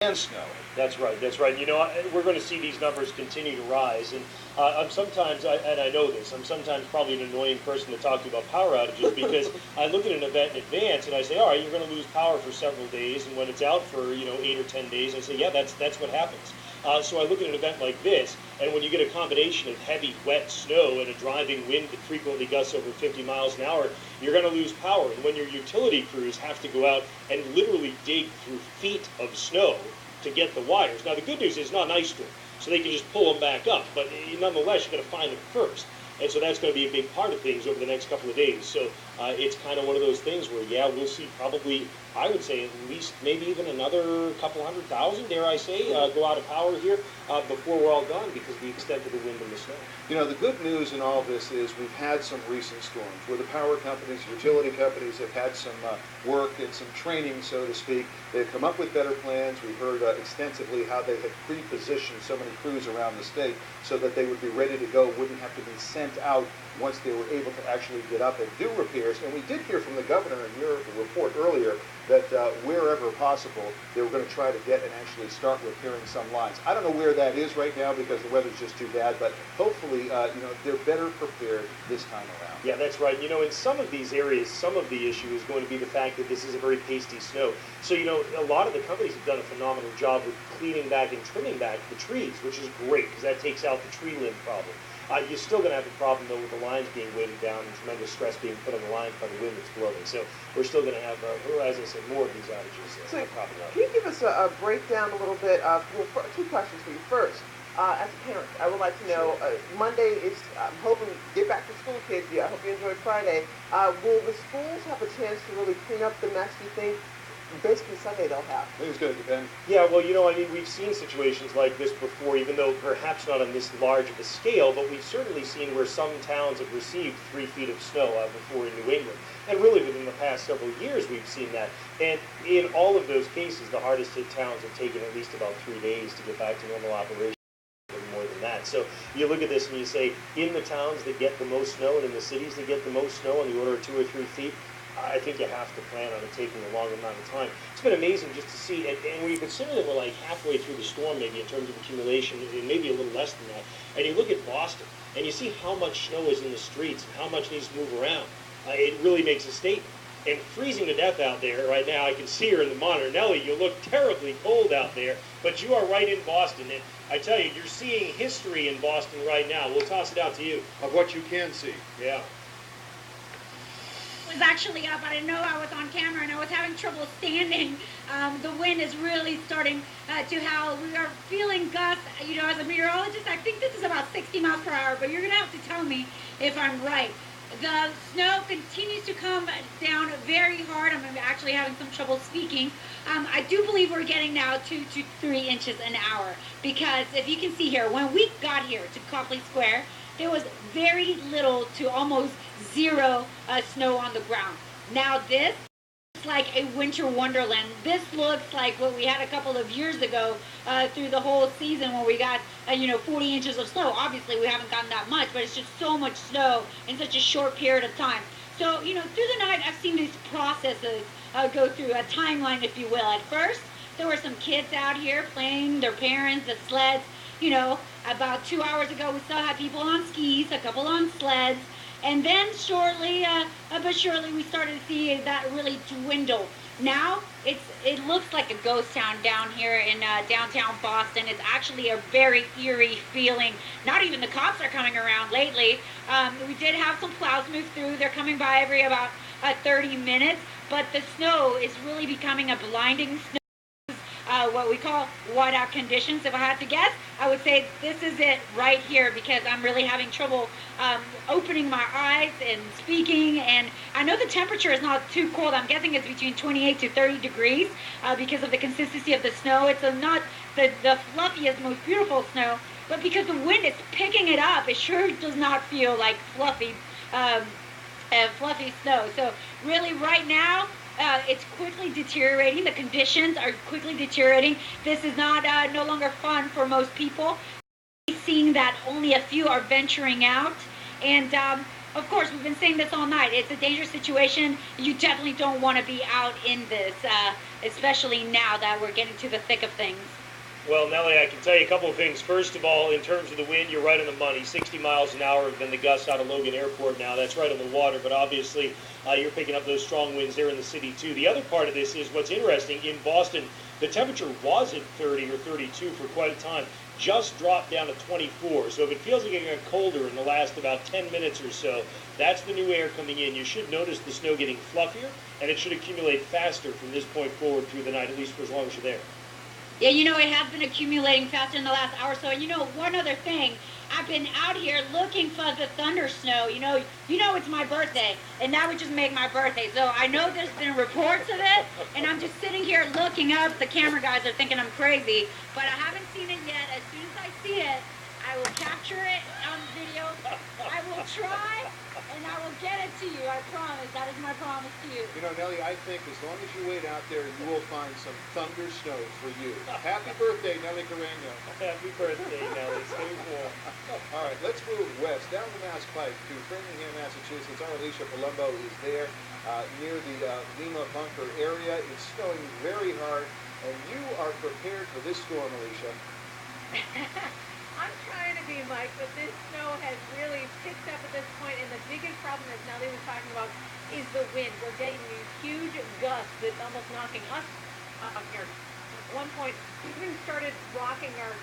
and snow. That's right. That's right. You know, we're going to see these numbers continue to rise, and I'm sometimes, and I know this, I'm sometimes probably an annoying person to talk to about power outages because I look at an event in advance and I say, all right, you're going to lose power for several days, and when it's out for 8 or 10 days, I say, yeah, that's what happens. So I look at an event like this, and when you get a combination of heavy, wet snow and a driving wind that frequently gusts over 50 miles an hour, you're going to lose power. And when your utility crews have to go out and literally dig through feet of snow to get the wires. Now, the good news is it's not an ice storm, so they can just pull them back up. But nonetheless, you've got to find them first. And so that's going to be a big part of things over the next couple of days. So it's kind of one of those things where, yeah, we'll see probably, I would say, at least maybe even another couple 100,000, dare I say, go out of power here before we're all gone because of the extent of the wind and the snow. You know, the good news in all this is we've had some recent storms where the power companies, utility companies have had some work and some training, so to speak. They've come up with better plans. We've heard extensively how they had pre-positioned so many crews around the state so that they would be ready to go, wouldn't have to be sent out once they were able to actually get up and do repairs. And we did hear from the governor in your report earlier that wherever possible, they were going to try to get and actually start repairing some lines. I don't know where that is right now because the weather's just too bad, but hopefully, they're better prepared this time around. Yeah, that's right. You know, in some of these areas, some of the issue is going to be the fact that this is a very pasty snow. So, you know, a lot of the companies have done a phenomenal job with cleaning back and trimming back the trees, which is great because that takes out the tree limb problem. You're still going to have the problem, though, with the lines being weighted down and tremendous stress being put on the line by the wind that's blowing. So we're still going to have, as I said, more of these outages. So can you give us a breakdown a little bit of, two questions for you. First, as a parent, I would like to know, Monday is, I'm hoping, get back to school, kids. I hope you enjoyed Friday. Will the schools have a chance to really clean up the mess, do you think? Basically Sunday they'll have. I think it's going to depend. Yeah, well, you know, I mean, we've seen situations like this before, even though perhaps not on this large of a scale, but we've certainly seen where some towns have received 3 feet of snow before in New England. And really within the past several years we've seen that. And in all of those cases, the hardest hit towns have taken at least about 3 days to get back to normal operation. More than that. So you look at this and you say, in the towns that get the most snow and in the cities that get the most snow on the order of 2 or 3 feet, I think you have to plan on it taking a longer amount of time. It's been amazing just to see, and when you consider that we're like halfway through the storm maybe in terms of accumulation, and maybe a little less than that, and you look at Boston, and you see how much snow is in the streets and how much needs to move around, it really makes a statement. And freezing to death out there right now, I can see her in the monitor. Nellie, you look terribly cold out there, but you are right in Boston. And I tell you, you're seeing history in Boston right now. We'll toss it out to you. Of what you can see. Yeah. Was actually up. I didn't know I was on camera, and I was having trouble standing. The wind is really starting to howl. We are feeling gusts. You know, as a meteorologist, I think this is about 60 miles per hour, but you're going to have to tell me if I'm right. The snow continues to come down very hard. I'm actually having some trouble speaking. I do believe we're getting now 2 to 3 inches an hour, because if you can see here, when we got here to Copley Square, there was very little to almost zero snow on the ground. Now this is like a winter wonderland. This looks like what we had a couple of years ago through the whole season when we got 40 inches of snow. Obviously we haven't gotten that much, but it's just so much snow in such a short period of time. So, through the night I've seen these processes go through a timeline, if you will. At first, there were some kids out here playing, their parents, the sleds. About 2 hours ago, we still had people on skis, a couple on sleds, and then shortly, but surely, we started to see that really dwindle. Now, it looks like a ghost town down here in downtown Boston. It's actually a very eerie feeling. Not even the cops are coming around lately. We did have some plows move through. They're coming by every about 30 minutes, but the snow is really becoming a blinding snow. What we call whiteout conditions. If I had to guess, I would say this is it right here, because I'm really having trouble opening my eyes and speaking. And I know the temperature is not too cold. I'm guessing it's between 28 to 30 degrees because of the consistency of the snow. It's not the fluffiest, most beautiful snow, but because the wind is picking it up, it sure does not feel like fluffy snow. So really right now, it's quickly deteriorating. The conditions are quickly deteriorating. This is not no longer fun for most people. Seeing that only a few are venturing out, and of course, we've been saying this all night. It's a dangerous situation. You definitely don't want to be out in this, especially now that we're getting to the thick of things. Well, Nellie, I can tell you a couple of things. First of all, in terms of the wind, you're right on the money. 60 miles an hour have been the gusts out of Logan Airport now. That's right on the water, but obviously you're picking up those strong winds there in the city, too. The other part of this is what's interesting. In Boston, the temperature was at 30 or 32 for quite a time, just dropped down to 24. So if it feels like it got colder in the last about 10 minutes or so, that's the new air coming in. You should notice the snow getting fluffier, and it should accumulate faster from this point forward through the night, at least for as long as you're there. Yeah, you know, it has been accumulating faster in the last hour or so. And you know, one other thing, I've been out here looking for the thunder snow. You know it's my birthday, and that would just make my birthday. So I know there's been reports of it, and I'm just sitting here looking up. The camera guys are thinking I'm crazy, but I haven't seen it yet. As soon as I see it, I will capture it on video. I will try, and I will get it to you. I promise. That is my promise to you. You know, Nellie, I think as long as you wait out there, you will find some thunder snow for you. Happy birthday, Nellie Carreño. Happy birthday, Nellie. Stay warm. All right, let's move west, down the Mass Pike to Framingham, Massachusetts. Our Alicia Palumbo is there near the Lima Bunker area. It's snowing very hard, and you are prepared for this storm, Alicia. I'm trying to be, Mike, but this snow has really picked up at this point, and the biggest problem, as Nellie was talking about, is the wind. We're getting these huge gusts that's almost knocking us up here. At one point, even started rocking our